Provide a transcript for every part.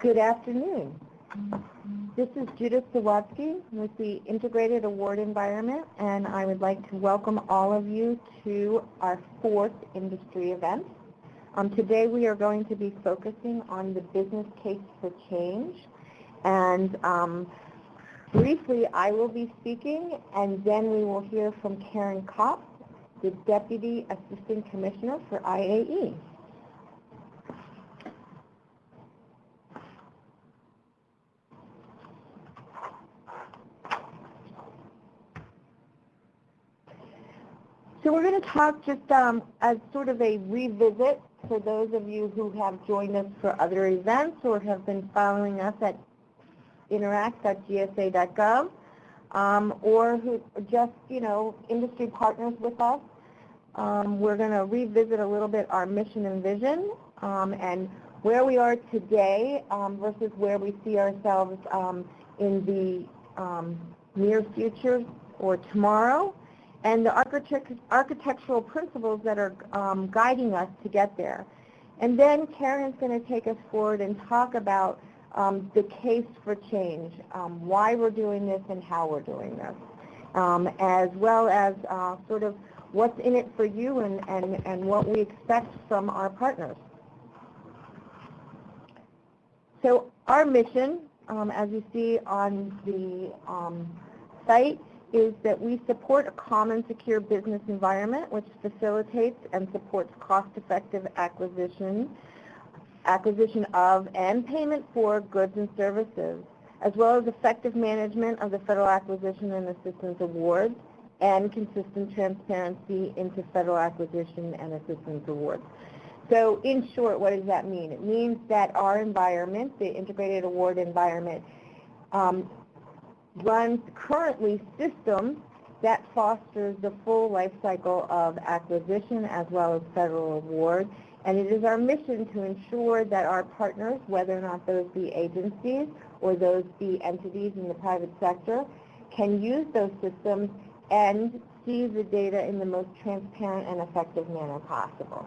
Good afternoon. This is Judith Sawatsky with the Integrated Award Environment, and I would like to welcome all of you to our fourth industry event. Today we are going to be focusing on the business case for change, and briefly I will be speaking, and then we will hear from Karen Kopp, the Deputy Assistant Commissioner for IAE. So we're going to talk just as sort of a revisit for those of you who have joined us for other events or have been following us at interact.gsa.gov, or who are just, industry partners with us. We're going to revisit a little bit our mission and vision and where we are today versus where we see ourselves in the near future or tomorrow, and the architectural principles that are guiding us to get there. And then Karen's going to take us forward and talk about the case for change, why we're doing this and how we're doing this, as well as sort of what's in it for you and what we expect from our partners. So our mission, as you see on the site, is that we support a common secure business environment which facilitates and supports cost-effective acquisition of and payment for goods and services, as well as effective management of the federal acquisition and assistance awards and consistent transparency into federal acquisition and assistance awards. So in short, what does that mean? It means that our environment, the integrated award environment, runs currently systems that fosters the full life cycle of acquisition as well as federal award. And it is our mission to ensure that our partners, whether or not those be agencies or those be entities in the private sector, can use those systems and see the data in the most transparent and effective manner possible.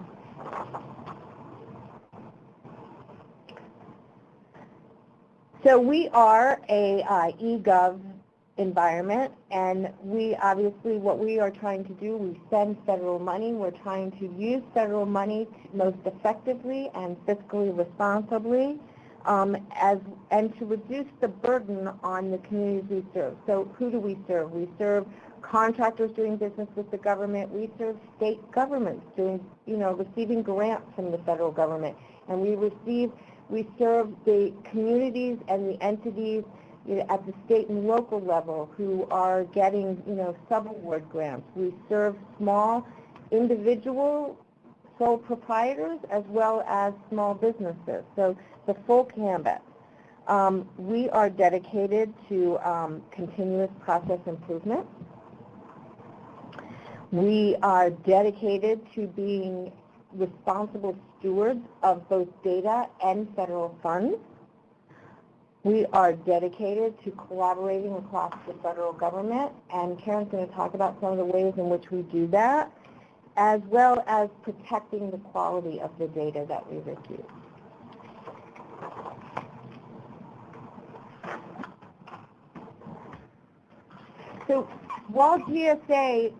So we are a eGov environment, and we obviously, what we are trying to do, we spend federal money. We're trying to use federal money most effectively and fiscally responsibly, and to reduce the burden on the communities we serve. So who do we serve? We serve contractors doing business with the government. We serve state governments doing, receiving grants from the federal government, and we serve the communities and the entities at the state and local level who are getting, sub-award grants. We serve small individual sole proprietors as well as small businesses, so the full canvas. We are dedicated to continuous process improvement. We are dedicated to being responsible stewards of both data and federal funds. We are dedicated to collaborating across the federal government, and Karen's going to talk about some of the ways in which we do that, as well as protecting the quality of the data that we receive. So while GSA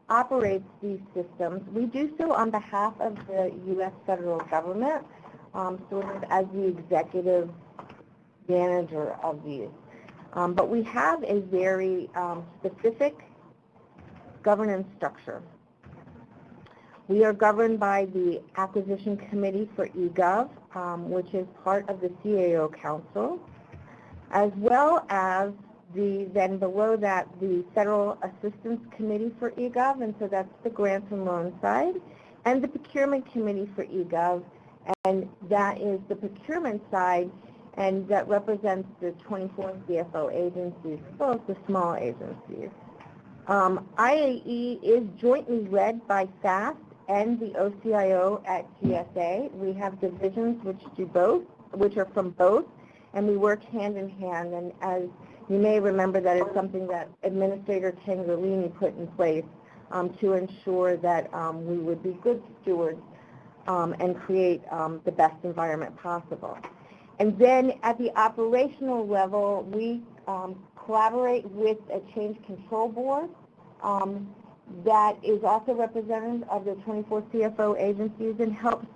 operates these systems, we do so on behalf of the U.S. federal government, sort of as the executive manager of these. But we have a very specific governance structure. We are governed by the Acquisition Committee for eGov, which is part of the CAO Council, as well as then below that, the Federal Assistance Committee for eGov, and so that's the grants and loan side, and the Procurement Committee for eGov, and that is the procurement side, and that represents the 24 CFO agencies, as well as the small agencies. IAE is jointly led by FAST and the OCIO at GSA. We have divisions which do both, which are from both, and we work hand in hand. And as you may remember, that is something that Administrator Tangerlini put in place to ensure that we would be good stewards and create the best environment possible. And then at the operational level, we collaborate with a change control board that is also representative of the 24 CFO agencies and helps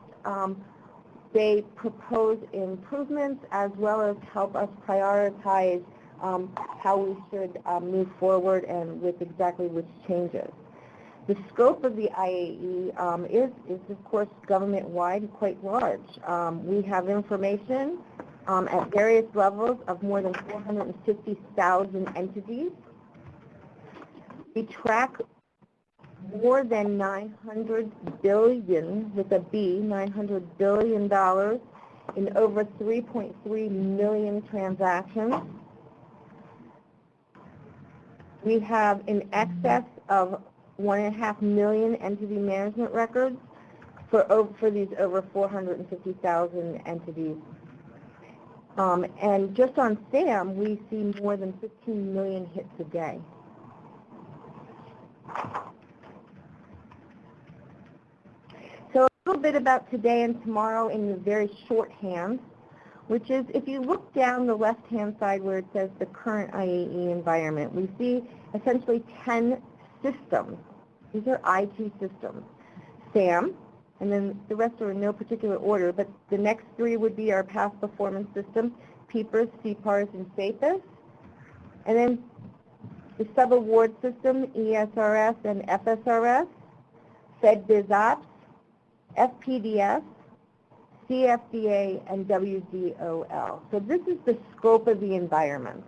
they propose improvements as well as help us prioritize how we should move forward and with exactly which changes. The scope of the IAE is of course government-wide, quite large. We have information at various levels of more than 450,000 entities. We track more than $900 billion, with a B, $900 billion in over 3.3 million transactions. We have in excess of 1.5 million entity management records for these over 450,000 entities. And just on SAM, we see more than 15 million hits a day. So a little bit about today and tomorrow in the very shorthand, which is if you look down the left-hand side where it says the current IAE environment, we see essentially 10 systems. These are IT systems. SAM, and then the rest are in no particular order, but the next three would be our past performance systems, PPRS, CPARS, and SAPIS. And then the sub-award system, ESRS and FSRS, FedBizOps, FPDS, CFDA, and WDOL. So this is the scope of the environment.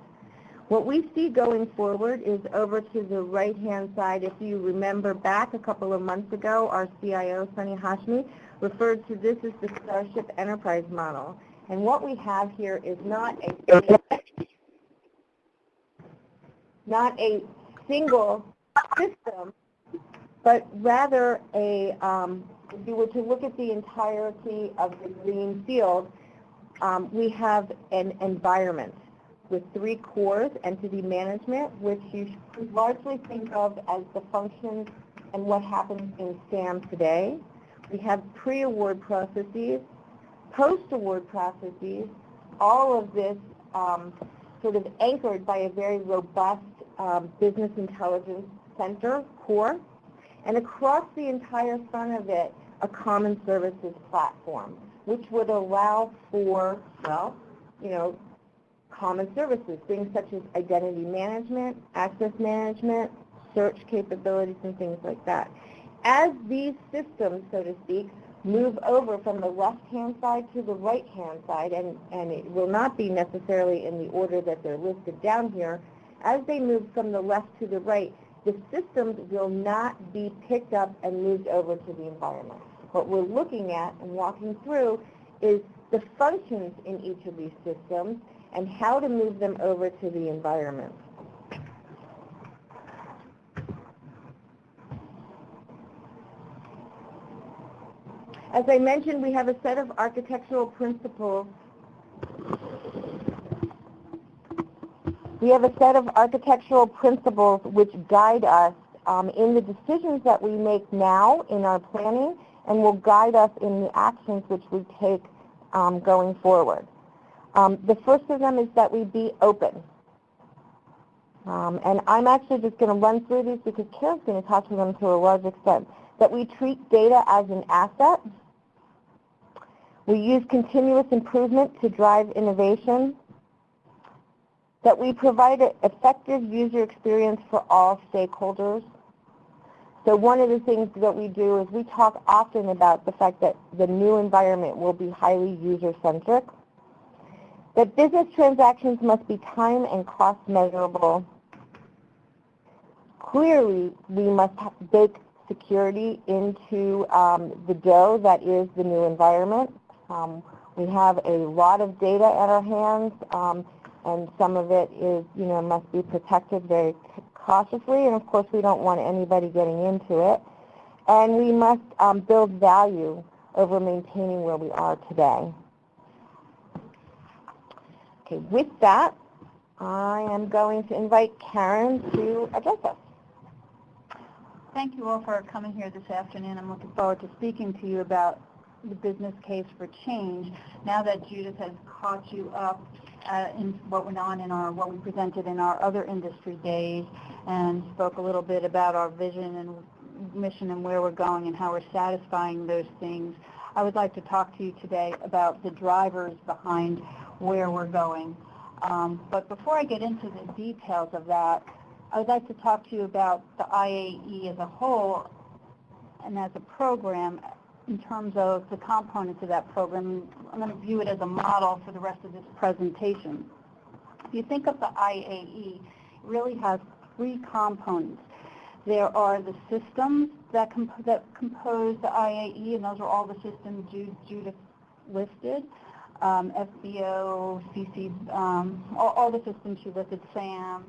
What we see going forward is over to the right-hand side. If you remember back a couple of months ago, our CIO, Sunny Hashmi, referred to this as the Starship Enterprise model. And what we have here is not a single system, but rather a, if you were to look at the entirety of the green field, we have an environment with three cores: entity management, which you should largely think of as the functions and what happens in SAM today. We have pre-award processes, post-award processes, all of this sort of anchored by a very robust business intelligence center core, and across the entire front of it, a common services platform, which would allow for, well, you know, common services, things such as identity management, access management, search capabilities, and things like that. As these systems, so to speak, move over from the left-hand side to the right-hand side, and it will not be necessarily in the order that they're listed down here, as they move from the left to the right, the systems will not be picked up and moved over to the environment. What we're looking at and walking through is the functions in each of these systems and how to move them over to the environment. As I mentioned, we have a set of architectural principles. We have a set of architectural principles which guide us in the decisions that we make now in our planning, and will guide us in the actions which we take going forward. The first of them is that we be open. And I'm actually just going to run through these because Kara's going to talk to them to a large extent. That we treat data as an asset. We use continuous improvement to drive innovation. That we provide an effective user experience for all stakeholders. So one of the things that we do is we talk often about the fact that the new environment will be highly user-centric. That business transactions must be time and cost measurable. Clearly, we must bake security into the dough that is the new environment. We have a lot of data at our hands, and some of it is, must be protected very cautiously, and of course we don't want anybody getting into it. And we must build value over maintaining where we are today. Okay, with that, I am going to invite Karen to address us. Thank you all for coming here this afternoon. I'm looking forward to speaking to you about the business case for change. Now that Judith has caught you up in what went on in what we presented in our other industry days and spoke a little bit about our vision and mission and where we're going and how we're satisfying those things, I would like to talk to you today about the drivers behind where we're going. But before I get into the details of that, I would like to talk to you about the IAE as a whole and as a program in terms of the components of that program. I'm going to view it as a model for the rest of this presentation. If you think of the IAE, it really has three components. There are the systems that compose the IAE, and those are all the systems Judith listed. FBO, CC, all the systems she listed, SAM,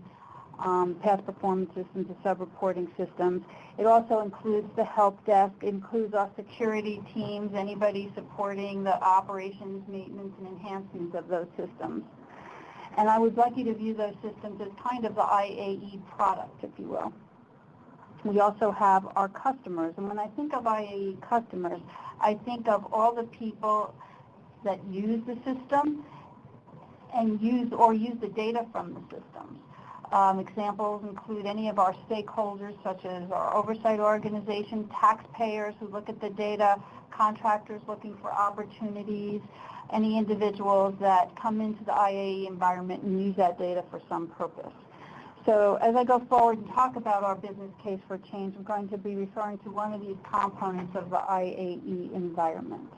past performance systems, the sub-reporting systems. It also includes the help desk, it includes our security teams, anybody supporting the operations, maintenance, and enhancements of those systems. And I would like you to view those systems as kind of the IAE product, if you will. We also have our customers, and when I think of IAE customers, I think of all the people that use the system and use the data from the systems. Examples include any of our stakeholders, such as our oversight organization, taxpayers who look at the data, contractors looking for opportunities, any individuals that come into the IAE environment and use that data for some purpose. So as I go forward and talk about our business case for change, I'm going to be referring to one of these components of the IAE environment.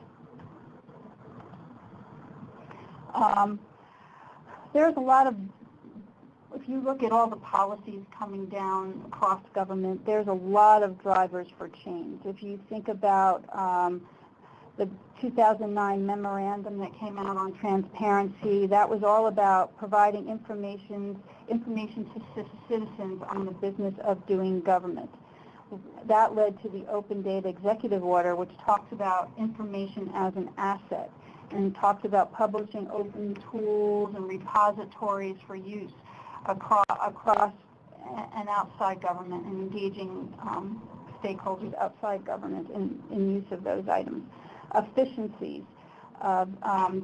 There's a lot of, if you look at all the policies coming down across government, there's a lot of drivers for change. If you think about the 2009 memorandum that came out on transparency, that was all about providing information to citizens on the business of doing government. That led to the Open Data Executive Order, which talks about information as an asset, and talks about publishing open tools and repositories for use across and outside government, and engaging stakeholders outside government in use of those items. Efficiencies of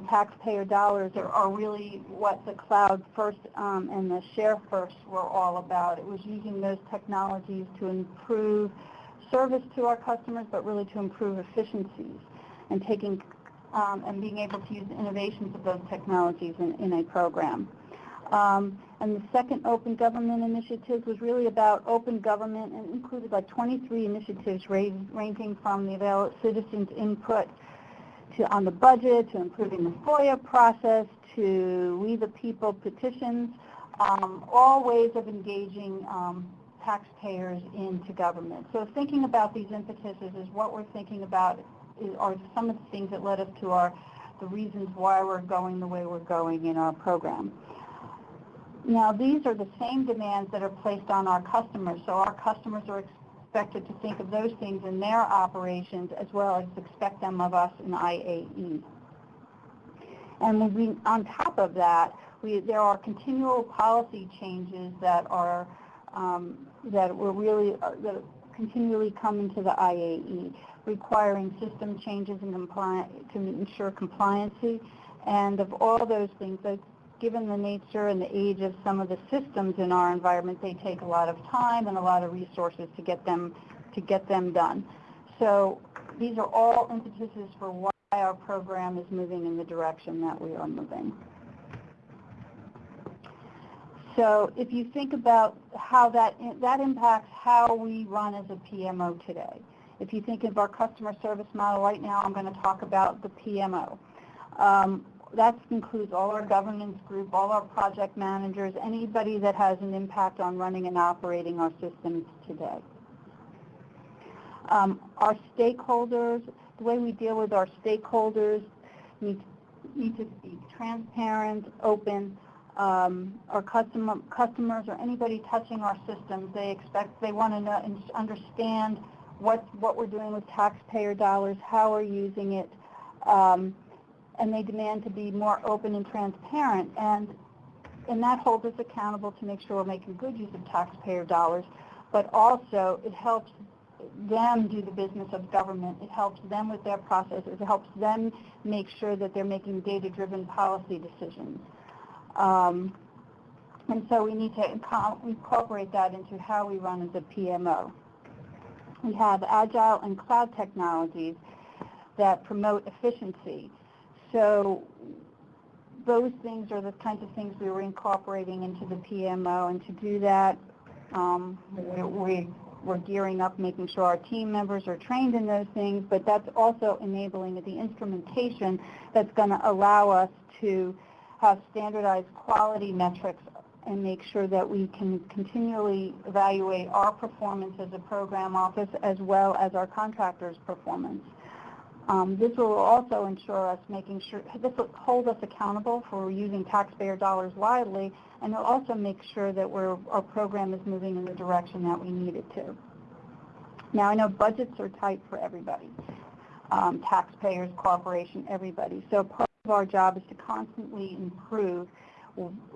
taxpayer dollars are really what the Cloud First and the Share First were all about. It was using those technologies to improve service to our customers, but really to improve efficiencies and taking and being able to use the innovations of those technologies in a program. And the second Open Government Initiative was really about open government, and included like 23 initiatives ranging from the citizens' input on the budget, to improving the FOIA process, to We the People petitions, all ways of engaging taxpayers into government. So thinking about these impetuses is what we're thinking about are some of the things that led us to the reasons why we're going the way we're going in our program. Now, these are the same demands that are placed on our customers, so our customers are expected to think of those things in their operations as well as expect them of us in IAE. And on top of that, there are continual policy changes that continually come into the IAE, requiring system changes and to ensure compliancy. And of all those things, given the nature and the age of some of the systems in our environment, they take a lot of time and a lot of resources to get them done. So these are all impetuses for why our program is moving in the direction that we are moving. So if you think about how that impacts how we run as a PMO today. If you think of our customer service model right now, I'm going to talk about the PMO. That includes all our governance group, all our project managers, anybody that has an impact on running and operating our systems today. Our stakeholders, the way we deal with our stakeholders need to be transparent, open. Our customers or anybody touching our systems, they want to know and understand what we're doing with taxpayer dollars, how we're using it, and they demand to be more open and transparent, and that holds us accountable to make sure we're making good use of taxpayer dollars, but also it helps them do the business of government. It helps them with their processes. It helps them make sure that they're making data-driven policy decisions. And so we need to incorporate that into how we run as a PMO. We have agile and cloud technologies that promote efficiency. So those things are the kinds of things we were incorporating into the PMO, and to do that, we're gearing up, making sure our team members are trained in those things, but that's also enabling the instrumentation that's going to allow us to have standardized quality metrics and make sure that we can continually evaluate our performance as a program office as well as our contractors' performance. This will also ensure us this will hold us accountable for using taxpayer dollars wisely, and it'll also make sure that our program is moving in the direction that we need it to. Now, I know budgets are tight for everybody, taxpayers, corporation, everybody. So part of our job is to constantly improve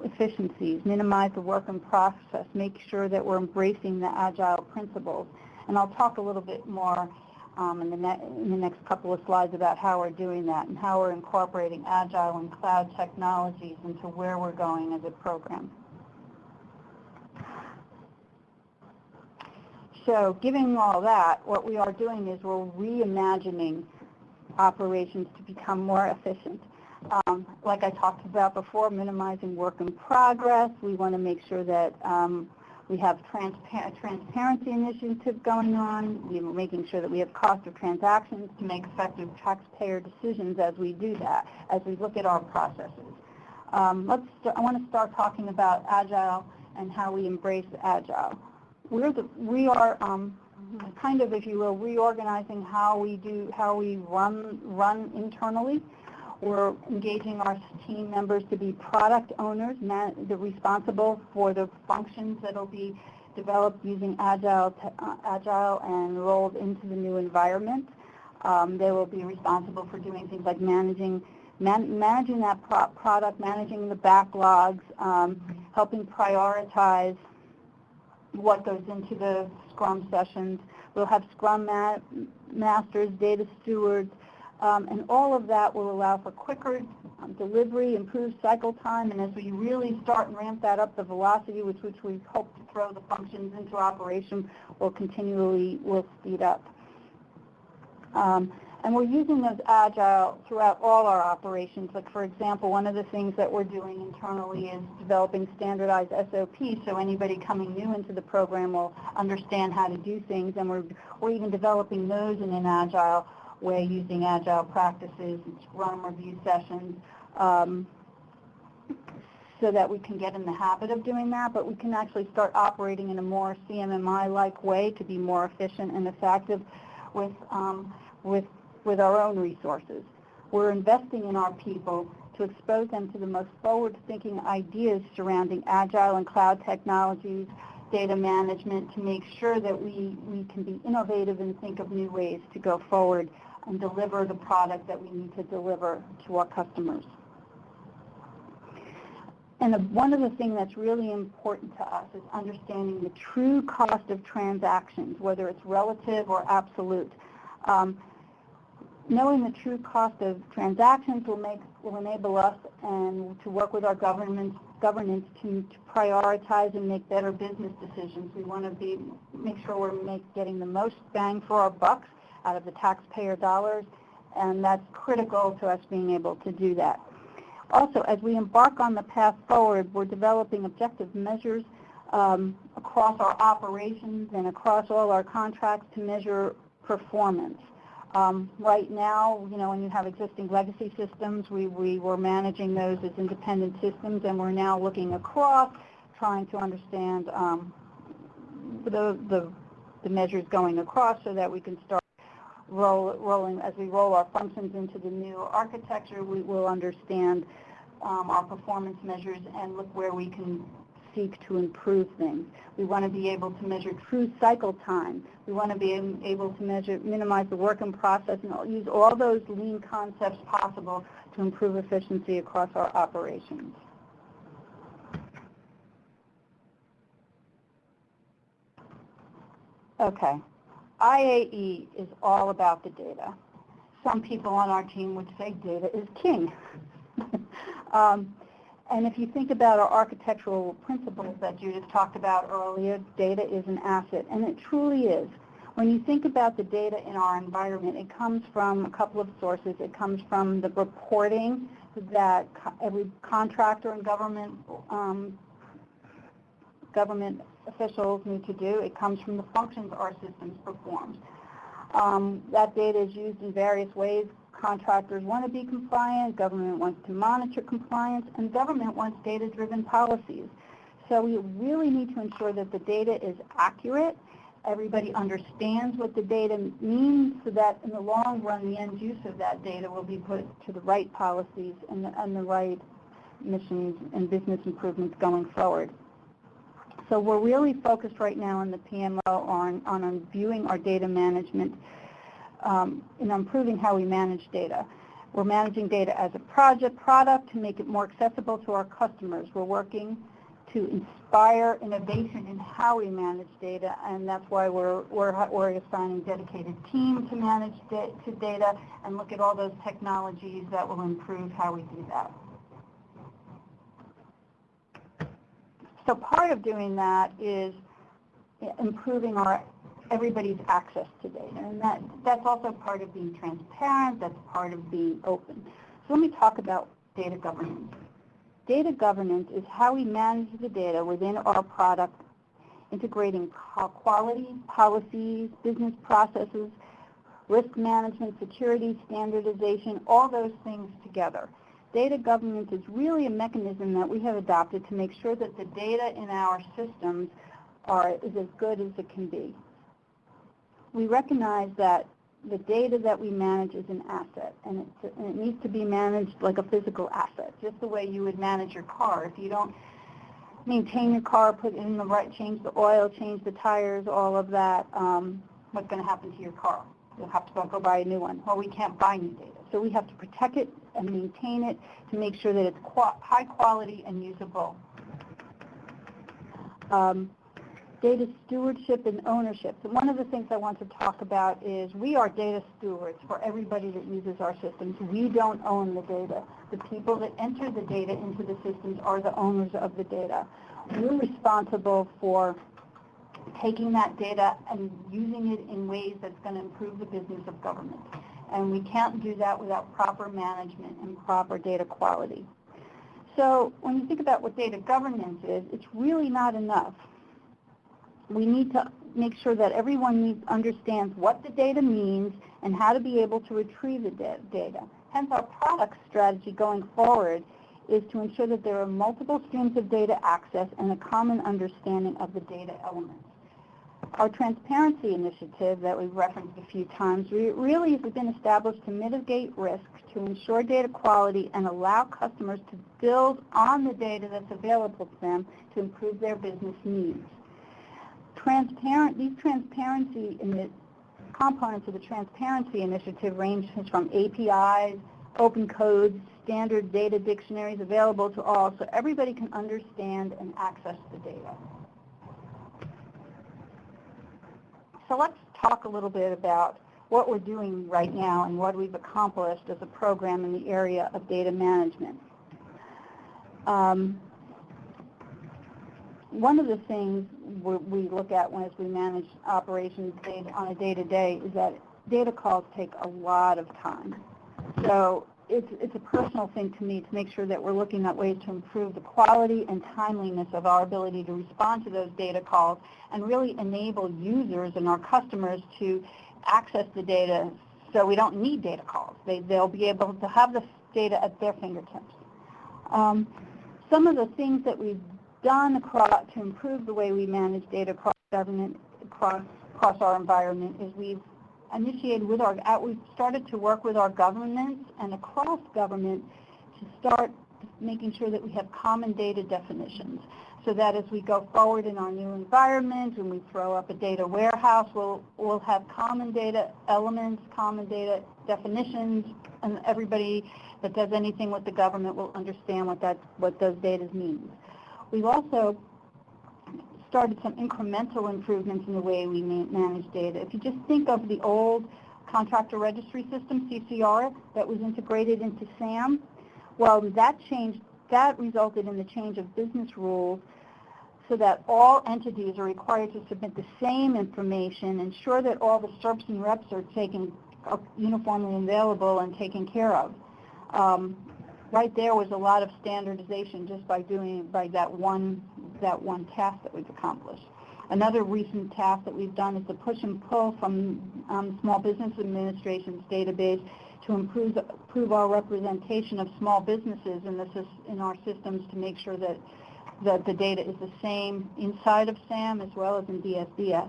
efficiencies, minimize the work in process, make sure that we're embracing the agile principles. And I'll talk a little bit more in the next couple of slides about how we're doing that and how we're incorporating agile and cloud technologies into where we're going as a program. So given all that, what we are doing is we're reimagining operations to become more efficient. Like I talked about before, minimizing work in progress. We want to make sure that we have transparency initiatives going on. We're making sure that we have cost of transactions to make effective taxpayer decisions as we do that, as we look at our processes. I want to start talking about agile and how we embrace agile. We are kind of, if you will, reorganizing how we run internally. We're engaging our team members to be product owners, they're responsible for the functions that will be developed using agile and rolled into the new environment. They will be responsible for doing things like managing that product, managing the backlogs, helping prioritize what goes into the Scrum sessions. We'll have Scrum masters, data stewards, and all of that will allow for quicker delivery, improved cycle time, and as we really start and ramp that up, the velocity with which we hope to throw the functions into operation will speed up. And we're using those agile throughout all our operations. Like, for example, one of the things that we're doing internally is developing standardized SOPs so anybody coming new into the program will understand how to do things, and we're even developing those in an agile way using agile practices and Scrum review sessions so that we can get in the habit of doing that, but we can actually start operating in a more CMMI-like way to be more efficient and effective with our own resources. We're investing in our people to expose them to the most forward-thinking ideas surrounding agile and cloud technologies, data management, to make sure that we can be innovative and think of new ways to go forward and deliver the product that we need to deliver to our customers. And one of the things that's really important to us is understanding the true cost of transactions, whether it's relative or absolute. Knowing the true cost of transactions will enable us and to work with our governance to prioritize and make better business decisions. We want to make sure we're getting the most bang for our bucks out of the taxpayer dollars, and that's critical to us being able to do that. Also, as we embark on the path forward, we're developing objective measures across our operations and across all our contracts to measure performance. Right now, when you have existing legacy systems, we were managing those as independent systems, and we're now looking across, trying to understand the measures going across so that we can start rolling. As we roll our functions into the new architecture, we will understand our performance measures and look where we can seek to improve things. We want to be able to measure true cycle time. We want to be able to minimize the work in process, and use all those lean concepts possible to improve efficiency across our operations. Okay. IAE is all about the data. Some people on our team would say data is king. And if you think about our architectural principles that Judith talked about earlier, data is an asset, and it truly is. When you think about the data in our environment, it comes from a couple of sources. It comes from the reporting that every contractor and government officials need to do. It comes from the functions our systems perform. That data is used in various ways. Contractors want to be compliant, government wants to monitor compliance, and government wants data-driven policies. So we really need to ensure that the data is accurate. Everybody understands what the data means so that in the long run, the end use of that data will be put to the right policies and the right missions and business improvements going forward. So we're really focused right now in the PMO on viewing our data management and improving how we manage data. We're managing data as a product to make it more accessible to our customers. We're working to inspire innovation in how we manage data, and that's why we're assigning dedicated teams to manage data and look at all those technologies that will improve how we do that. So part of doing that is improving everybody's access to data, and that's also part of being transparent, that's part of being open. So let me talk about data governance. Data governance is how we manage the data within our product, integrating quality, policies, business processes, risk management, security, standardization, all those things together. Data governance is really a mechanism that we have adopted to make sure that the data in our systems is as good as it can be. We recognize that the data that we manage is an asset, and it needs to be managed like a physical asset, just the way you would manage your car. If you don't maintain your car, put it in the right, change the oil, change the tires, all of that, what's going to happen to your car? You'll have to go buy a new one. Well, we can't buy new data. So we have to protect it and maintain it to make sure that it's high quality and usable. Data stewardship and ownership. So one of the things I want to talk about is we are data stewards for everybody that uses our systems. We don't own the data. The people that enter the data into the systems are the owners of the data. We're responsible for taking that data and using it in ways that's going to improve the business of government. And we can't do that without proper management and proper data quality. So when you think about what data governance is, it's really not enough. We need to make sure that everyone understands what the data means and how to be able to retrieve the data. Hence, our product strategy going forward is to ensure that there are multiple streams of data access and a common understanding of the data elements. Our transparency initiative that we've referenced a few times really has been established to mitigate risk, to ensure data quality, and allow customers to build on the data that's available to them to improve their business needs. These transparency components of the transparency initiative range from APIs, open codes, standard data dictionaries available to all, so everybody can understand and access the data. So let's talk a little bit about what we're doing right now and what we've accomplished as a program in the area of data management. One of the things we look at as we manage operations on a day-to-day is that data calls take a lot of time. So it's a personal thing to me to make sure that we're looking at ways to improve the quality and timeliness of our ability to respond to those data calls and really enable users and our customers to access the data so we don't need data calls. They'll be able to have the data at their fingertips. Some of the things that we've done to improve the way we manage data across government, across our environment, is we've started to work with our governments and across government to start making sure that we have common data definitions, so that as we go forward in our new environment and we throw up a data warehouse, we'll have common data elements, common data definitions, and everybody that does anything with the government will understand what those data mean. We've also started some incremental improvements in the way we manage data. If you just think of the old contractor registry system, CCR, that was integrated into SAM, well, that resulted in the change of business rules so that all entities are required to submit the same information, ensure that all the SERPs and reps are uniformly available and taken care of. Right there was a lot of standardization just by that one task that we've accomplished. Another recent task that we've done is the push and pull from Small Business Administration's database to improve our representation of small businesses in our systems to make sure that the data is the same inside of SAM as well as in DSDS.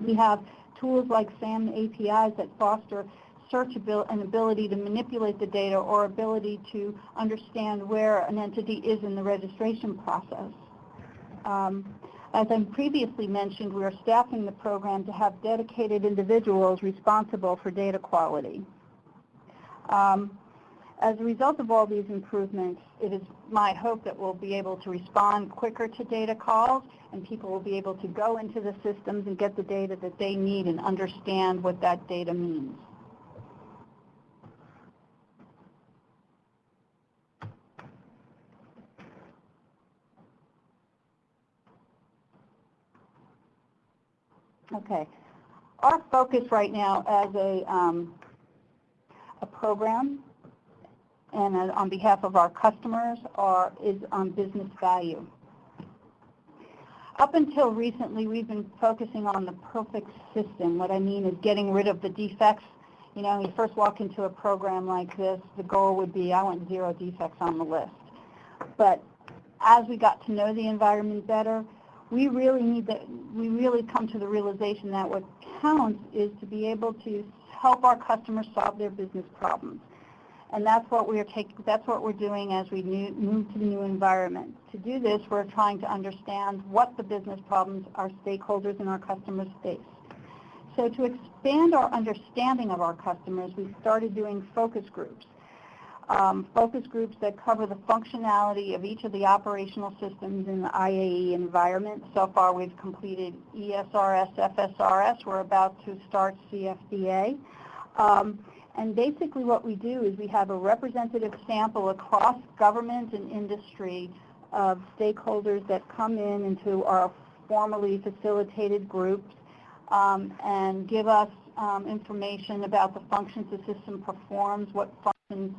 We have tools like SAM APIs that foster an ability to manipulate the data or ability to understand where an entity is in the registration process. As I previously mentioned, we are staffing the program to have dedicated individuals responsible for data quality. As a result of all these improvements, it is my hope that we'll be able to respond quicker to data calls and people will be able to go into the systems and get the data that they need and understand what that data means. Okay. Our focus right now as a program and on behalf of our customers is on business value. Up until recently, we've been focusing on the perfect system. What I mean is getting rid of the defects. You know, when you first walk into a program like this, the goal would be, I want 0 defects on the list. But as we got to know the environment better, we really come to the realization that what counts is to be able to help our customers solve their business problems. And that's what we're doing as we move to the new environment. To do this, we're trying to understand what the business problems our stakeholders and our customers face. So to expand our understanding of our customers, we started doing focus groups. Focus groups that cover the functionality of each of the operational systems in the IAE environment. So far, we've completed ESRS, FSRS. We're about to start CFDA. And basically what we do is we have a representative sample across government and industry of stakeholders that come into our formally facilitated groups and give us information about the functions the system performs, what functions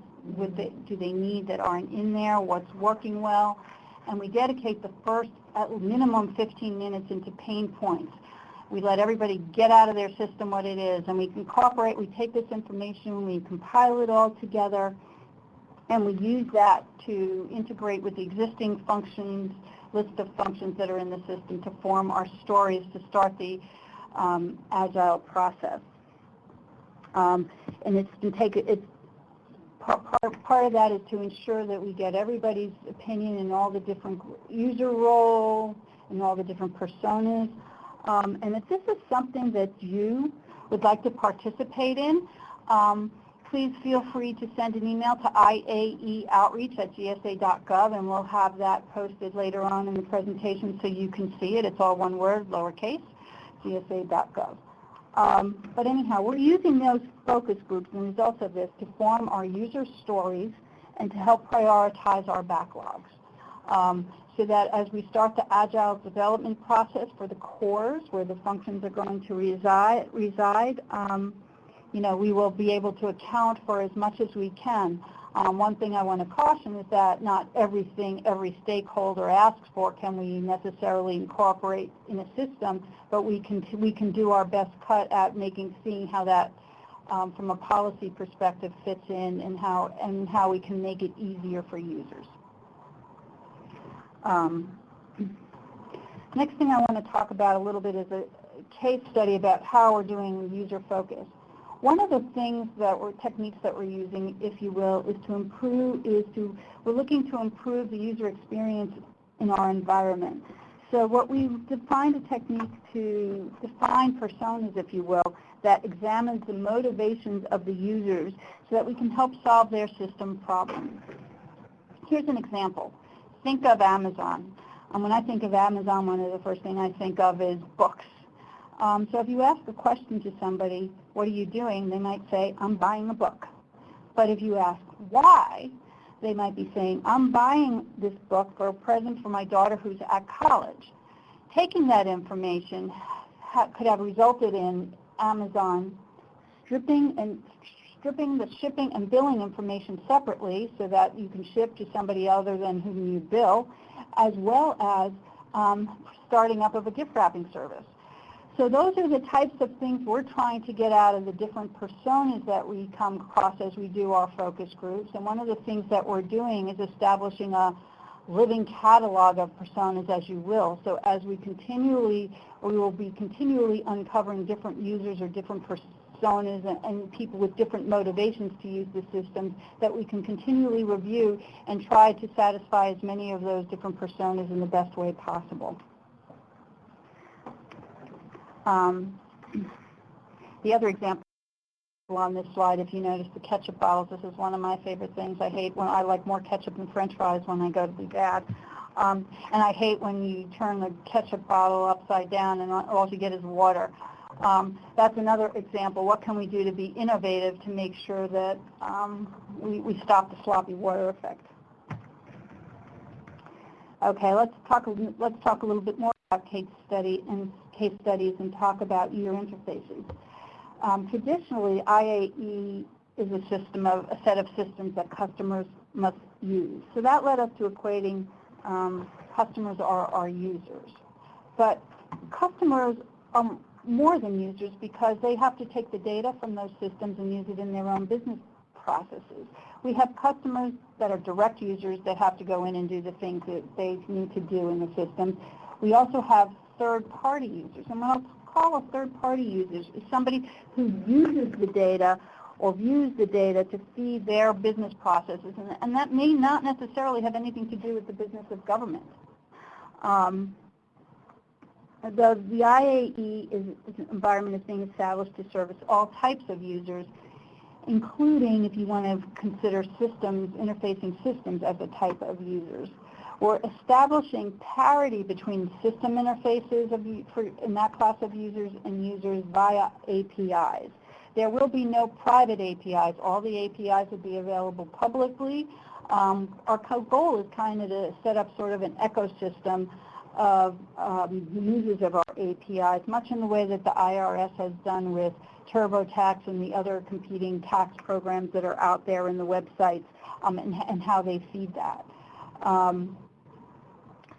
do they need that aren't in there, what's working well, and we dedicate the first at minimum 15 minutes into pain points. We let everybody get out of their system what it is, and we incorporate, we take this information, we compile it all together, and we use that to integrate with the existing functions, list of functions that are in the system to form our stories to start the agile process. And part of that is to ensure that we get everybody's opinion in all the different user roles and all the different personas. And if this is something that you would like to participate in, please feel free to send an email to iaeoutreach@gsa.gov, and we'll have that posted later on in the presentation so you can see it. It's all one word, lowercase, gsa.gov. But anyhow, we're using those focus groups and results of this to form our user stories and to help prioritize our backlogs. So that as we start the agile development process for the cores where the functions are going to reside, we will be able to account for as much as we can. One thing I want to caution is that not everything every stakeholder asks for can we necessarily incorporate in a system, but we can do our best cut at seeing how that from a policy perspective fits in and how we can make it easier for users. Next thing I want to talk about a little bit is a case study about how we're doing user focus. One of the techniques that we're using, if you will, we're looking to improve the user experience in our environment. So what we've defined a technique to define personas, if you will, that examines the motivations of the users so that we can help solve their system problems. Here's an example. Think of Amazon. When I think of Amazon, one of the first things I think of is books. So if you ask a question to somebody, what are you doing? They might say, I'm buying a book. But if you ask why, they might be saying, I'm buying this book for a present for my daughter who's at college. Taking that information could have resulted in Amazon stripping the shipping and billing information separately so that you can ship to somebody other than whom you bill, as well as starting up of a gift wrapping service. So those are the types of things we're trying to get out of the different personas that we come across as we do our focus groups. And one of the things that we're doing is establishing a living catalog of personas, as you will. So as we will be continually uncovering different users or different personas and people with different motivations to use the systems that we can continually review and try to satisfy as many of those different personas in the best way possible. The other example on this slide, if you notice the ketchup bottles, this is one of my favorite things. I hate when I like more ketchup than French fries when I go to the dad. And I hate when you turn the ketchup bottle upside down and all you get is water. That's another example. What can we do to be innovative to make sure that we stop the sloppy water effect? Okay, let's talk a little bit more about case studies and talk about user interfaces. Traditionally, IAE is a set of systems that customers must use. So that led us to equating customers are our users. But customers are more than users because they have to take the data from those systems and use it in their own business processes. We have customers that are direct users that have to go in and do the things that they need to do in the system. We also have third-party users. And what I'll call a third-party user is somebody who uses the data or views the data to feed their business processes. And that may not necessarily have anything to do with the business of government. The IAE environment is being established to service all types of users, including if you want to consider systems, interfacing systems as a type of users. We're establishing parity between system interfaces in that class of users and users via APIs. There will be no private APIs. All the APIs will be available publicly. Our goal is kind of to set up sort of an ecosystem of users of our APIs, much in the way that the IRS has done with TurboTax and the other competing tax programs that are out there in the websites and how they feed that.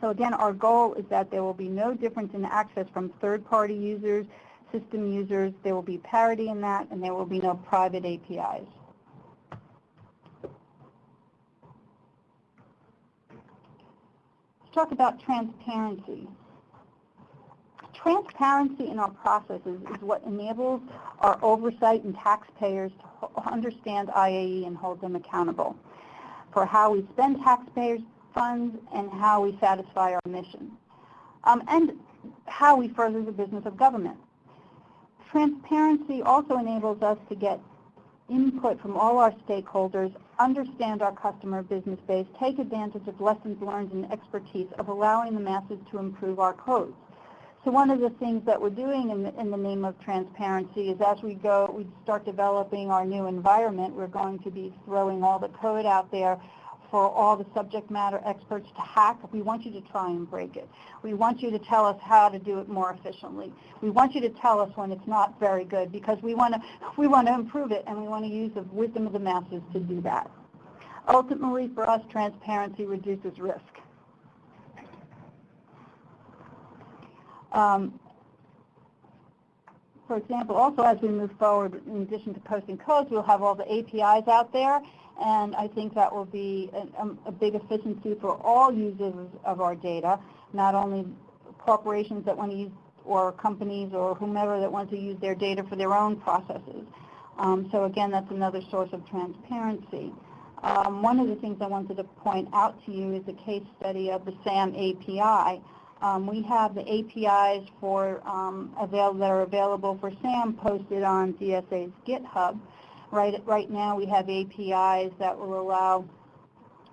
So again, our goal is that there will be no difference in access from third-party users, system users. There will be parity in that, and there will be no private APIs. Let's talk about transparency. Transparency in our processes is what enables our oversight and taxpayers to understand IAE and hold them accountable for how we spend taxpayers' funds and how we satisfy our mission, and how we further the business of government. Transparency also enables us to get input from all our stakeholders, understand our customer business base, take advantage of lessons learned and expertise of allowing the masses to improve our codes. So one of the things that we're doing in the name of transparency is as we start developing our new environment, we're going to be throwing all the code out there for all the subject matter experts to hack. We want you to try and break it. We want you to tell us how to do it more efficiently. We want you to tell us when it's not very good because we want to improve it, and we want to use the wisdom of the masses to do that. Ultimately, for us, transparency reduces risk. For example, also as we move forward, in addition to posting codes, we'll have all the APIs out there, and I think that will be a big efficiency for all users of our data, not only corporations that want to use, or companies or whomever that want to use their data for their own processes. So again, that's another source of transparency. One of the things I wanted to point out to you is a case study of the SAM API. We have the APIs that are available for SAM posted on GSA's GitHub. Right now we have APIs that will allow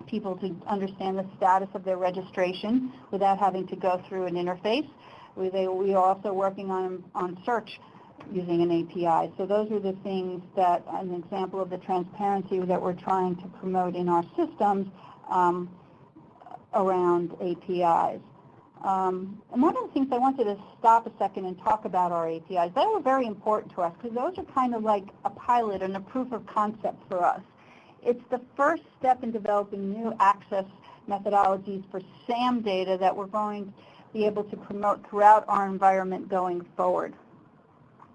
people to understand the status of their registration without having to go through an interface. We are also working on search using an API. So those are the things that, an example of the transparency that we're trying to promote in our systems around APIs. And one of the things I wanted to stop a second and talk about our APIs, they were very important to us because those are kind of like a pilot and a proof of concept for us. It's the first step in developing new access methodologies for SAM data that we're going to be able to promote throughout our environment going forward.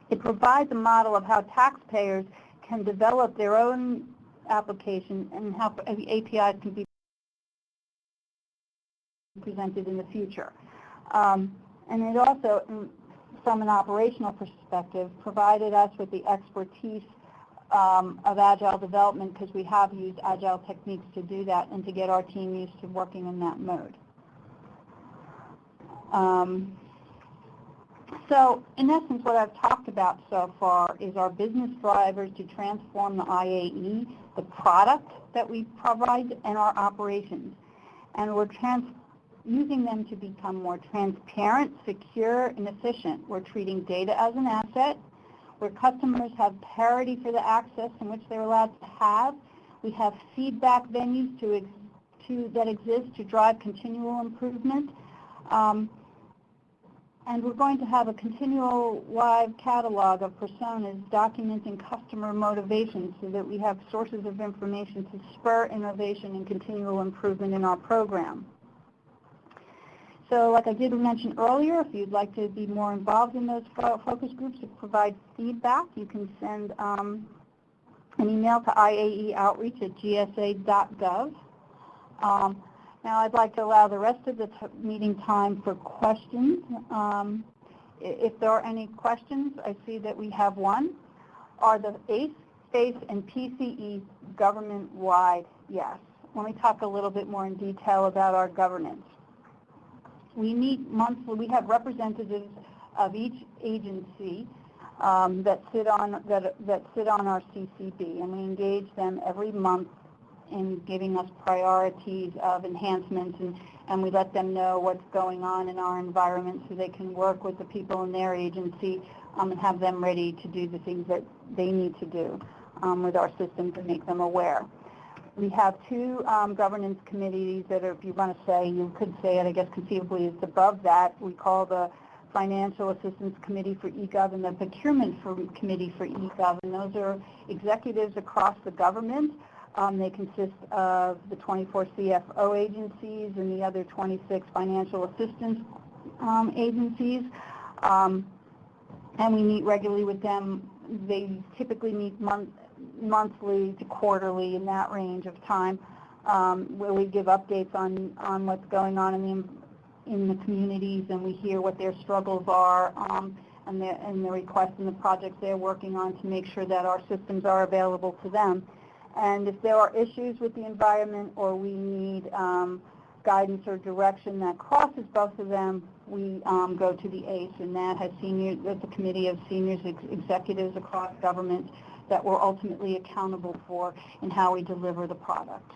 It provides a model of how taxpayers can develop their own application and how APIs can be presented in the future. And it also, from an operational perspective, provided us with the expertise of Agile development because we have used Agile techniques to do that and to get our team used to working in that mode. So, in essence, what I've talked about so far is our business drivers to transform the IAE, the product that we provide, and our operations. And we're using them to become more transparent, secure, and efficient. We're treating data as an asset, where customers have parity for the access in which they're allowed to have. We have feedback venues that exist to drive continual improvement. And we're going to have a continual live catalog of personas documenting customer motivation so that we have sources of information to spur innovation and continual improvement in our program. So like I did mention earlier, if you'd like to be more involved in those focus groups to provide feedback, you can send an email to iaeoutreach@gsa.gov. Now I'd like to allow the rest of the meeting time for questions. If there are any questions, I see that we have one. Are the ACE, SPACE, and PCE government-wide? Yes. Let me talk a little bit more in detail about our governance. We meet monthly. We have representatives of each agency that sit on our CCB, and we engage them every month in giving us priorities of enhancements, and we let them know what's going on in our environment so they can work with the people in their agency and have them ready to do the things that they need to do with our system to make them aware. We have two governance committees that are, if you want to say, you could say it, I guess conceivably it's above that. We call the Financial Assistance Committee for eGov and the Procurement Committee for eGov, and those are executives across the government. They consist of the 24 CFO agencies and the other 26 financial assistance agencies. And we meet regularly with them. They typically meet monthly to quarterly in that range of time, where we give updates on what's going on in the communities, and we hear what their struggles are and the requests and the projects they're working on to make sure that our systems are available to them. And if there are issues with the environment or we need guidance or direction that crosses both of them, we go to the ACE, and that's a committee of senior executives across government that we're ultimately accountable for in how we deliver the product.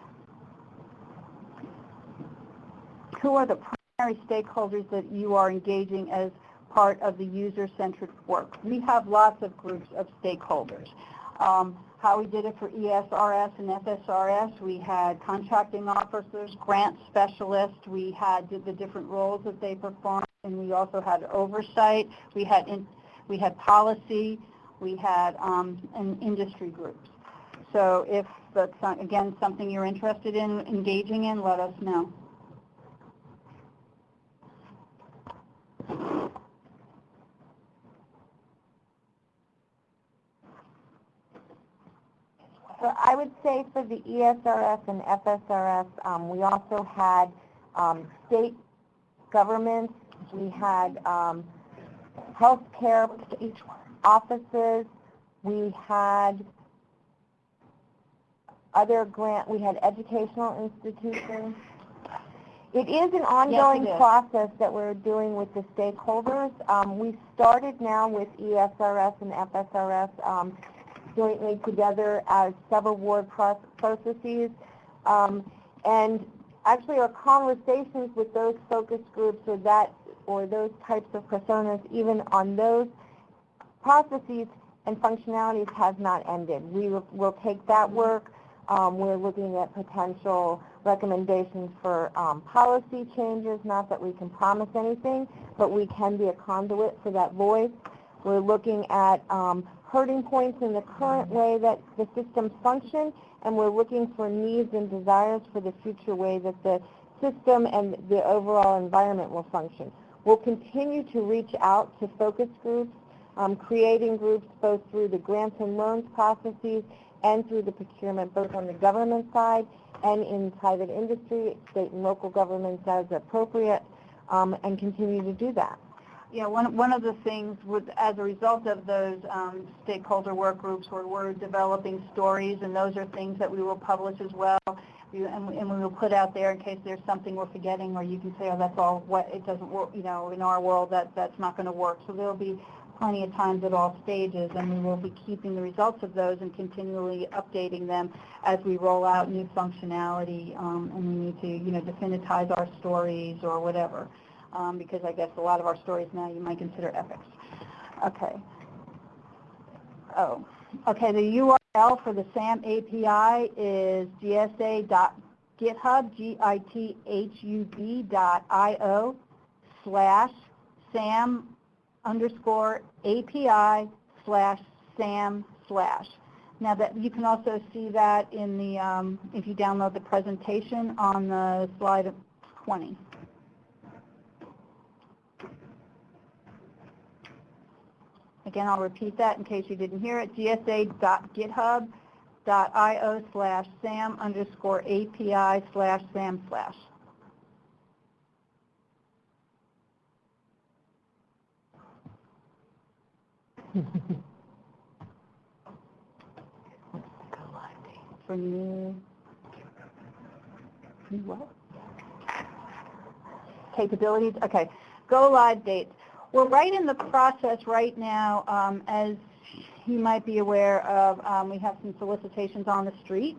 Who are the primary stakeholders that you are engaging as part of the user-centered work? We have lots of groups of stakeholders. How we did it for ESRS and FSRS, we had contracting officers, grant specialists, we had the different roles that they performed, and we also had oversight, we had policy, we had and industry groups. So if that's, again, something you're interested in engaging in, let us know. So I would say for the ESRS and FSRS, we also had state governments, we had healthcare offices, we had we had educational institutions. It is an ongoing process that we're doing with the stakeholders. We started now with ESRS and FSRS jointly together as sub-award processes. And actually our conversations with those focus groups or those types of personas, even on those processes and functionalities, has not ended. We'll take that work. We're looking at potential recommendations for policy changes, not that we can promise anything, but we can be a conduit for that voice. We're looking at hurting points in the current way that the systems function, and we're looking for needs and desires for the future way that the system and the overall environment will function. We'll continue to reach out to focus groups, creating groups both through the grants and loans processes and through the procurement, both on the government side and in private industry, state and local governments as appropriate, and continue to do that. Yeah, one of the things as a result of those stakeholder work groups where we're developing stories, and those are things that we will publish as well, and we will put out there in case there's something we're forgetting, or you can say, oh, that's all, it doesn't work, in our world that's not going to work. So there'll be plenty of times at all stages, and we will be keeping the results of those and continually updating them as we roll out new functionality, and we need to, definitize our stories or whatever. Because I guess a lot of our stories now you might consider epics. Okay. Okay, the URL for the SAM API is gsa.github.io/SAM_API/SAM/. Now that you can also see that in the, if you download the presentation on the slide 20. Again, I'll repeat that in case you didn't hear it, gsa.github.io/SAM_API/SAM/. For new what? Capabilities? Okay, go live dates. We're right in the process right now, as you might be aware of, we have some solicitations on the street.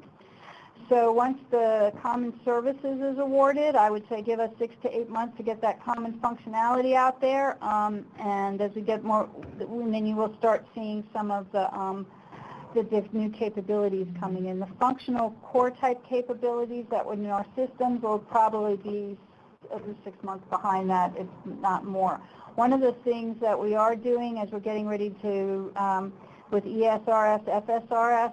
So once the common services is awarded, I would say give us 6 to 8 months to get that common functionality out there, and as we get more, then you will start seeing some of the new capabilities coming in. The functional core type capabilities that were in our systems will probably be at least 6 months behind that, if not more. One of the things that we are doing as we're getting ready to, with ESRS, FSRS,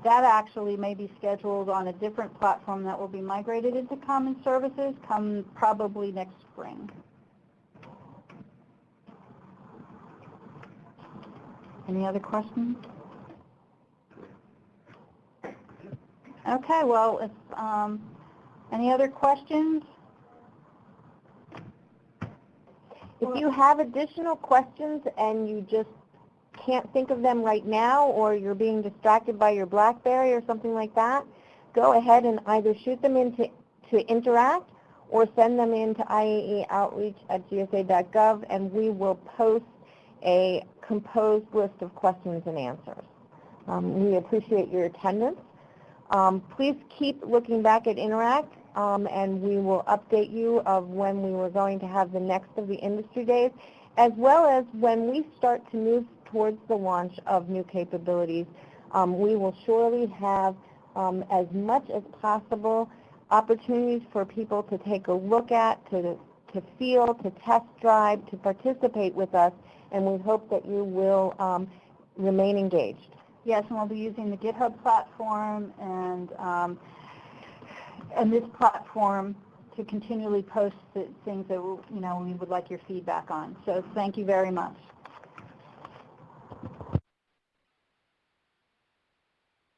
that actually may be scheduled on a different platform that will be migrated into common services come probably next spring. Any other questions? Okay, well, if, any other questions? If you have additional questions and you just can't think of them right now, or you're being distracted by your BlackBerry or something like that, go ahead and either shoot them into Interact or send them into IAEOutreach@gsa.gov, and we will post a composed list of questions and answers. We appreciate your attendance. Please keep looking back at Interact, and we will update you of when we were going to have the next of the industry days, as well as when we start to move towards the launch of new capabilities. We will surely have, as much as possible, opportunities for people to take a look at, to feel, to test drive, to participate with us, and we hope that you will remain engaged. Yes, and we'll be using the GitHub platform and this platform to continually post the things that we would like your feedback on. So thank you very much.